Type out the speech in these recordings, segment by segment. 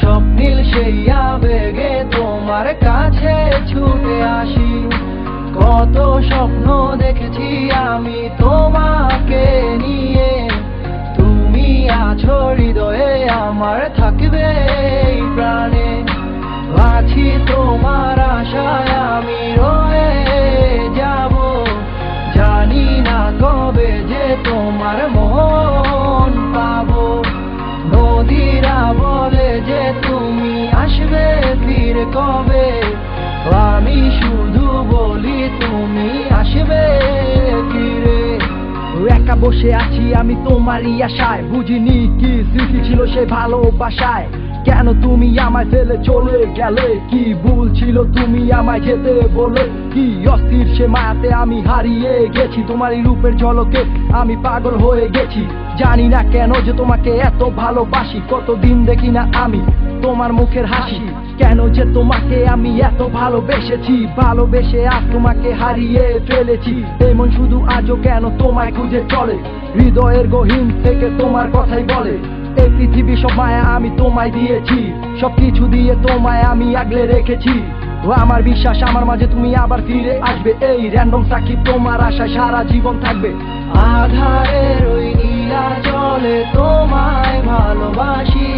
স্বপ্নিল সেই আবেগে তোমার কাছে ছুটে আসি। কত স্বপ্ন দেখেছি আমি তোমাকে নিয়ে, তুমি আছো হৃদয়ে আমার, থাকবে এই প্রাণে। আছি তোমার আশায় আমি রয়ে যাব, জানি না কবে যে তোমার মন পাবো। নদীরা বলে যে তুমি আসবে ফিরে কবে, আমি শুধু বলি তুমি আসবে ফিরে। একা বসে আছি আমি তোমারই আশায়, বুঝিনি কি স্মৃতি ছিল সে ভালোবাসায়। কেন তুমি আমায় ফেলে চলে গেলে, কি ভুল ছিল তুমি আমায় যেতে বলে। কি অস্থির সে মায়াতে আমি হারিয়ে গেছি, তোমারই রূপের ঝলকে আমি পাগল হয়ে গেছি। জানি না কেন যে তোমাকে এত ভালোবাসি, কতদিন দেখি না আমি তোমার মুখের হাসি। কেন যে তোমাকে আমি এত ভালোবেসেছি, ভালোবেসে আজ তোমাকে হারিয়ে ফেলেছি। এই মন শুধু আজও কেন তোমায় খুঁজে চলে, হৃদয়ের গহীন থেকে তোমার কথাই বলে। এই পৃথিবী সব মায়া আমি তোমায় দিয়েছি, সবকিছু দিয়ে তোমায় আমি আগলে রেখেছি। আমার বিশ্বাস আমার মাঝে তুমি আবার ফিরে আসবে, এই র্যান্ডম সাক্ষী তোমার আশা সারা জীবন থাকবে। আধারের ওই নীলা জলে তোমায় ভালোবাসি,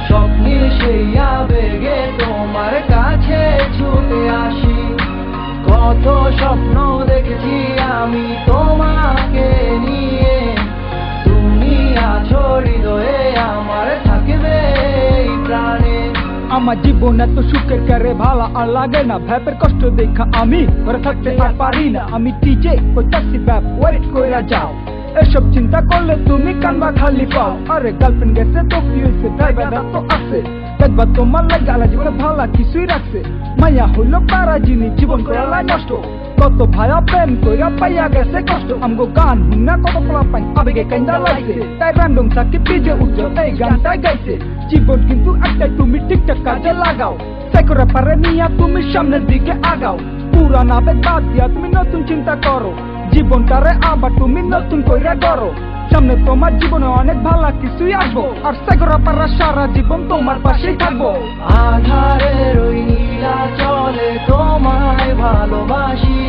স্বপ্নিল সেই আবেগে তোমার কাছে ছুটে আসি। কত স্বপ্ন দেখেছি আমি তোমাকে নিয়ে, তুমি আছো হৃদয়ে আমার, থাকবে এই প্রাণে। আমার জীবন এত সুখের করে ভালো আর লাগে না, ভ্যাপের কষ্ট দেখা আমি ঘরে থাকতে আর পারি না। আমি টিজে কইতাছি ভ্যাপ ওয়েট কইরা যাও, এসব চিন্তা করলে তুমি কানবা খালি পাও। আরে গার্লফ্রেন্ড গেছে তো কি হয়েছে, ড্রাইভাররা তো আছে, দেখবা তোমার লাগে আলা জীবনে ভালো কিছুই রাখছে। মায়া হইল পারা জিনিস জীবন করালা নষ্ট, কত ভাইয়া প্রেম কইরা পাইয়া গেছে কষ্ট। আমগো গান হুন্না কত পোলা পাই আবেগে কান্দা লাগছে, তাই র্যান্ডম সাকি পিজে উঠছো এই গানটা গাইছে। জীবন কিন্তু একটাই, তুমি ঠিকঠাক কাজে লাগাও, সেকরে পারে নিয়া তুমি সামনের দিকে আগাও। পুরান আবেগ বাদ দিয়া তুমি নতুন চিন্তা করো, জীবনটারে আবার তুমি নতুন কইরা করো। সামনে তোমার জীবনে অনেক ভালো কিছুই আসবো, আর সেকরে পারা সারা জীবন তোমার পাশেই থাকবো। আধারের ওই নীলা জলে তোমায় ভালোবাসি,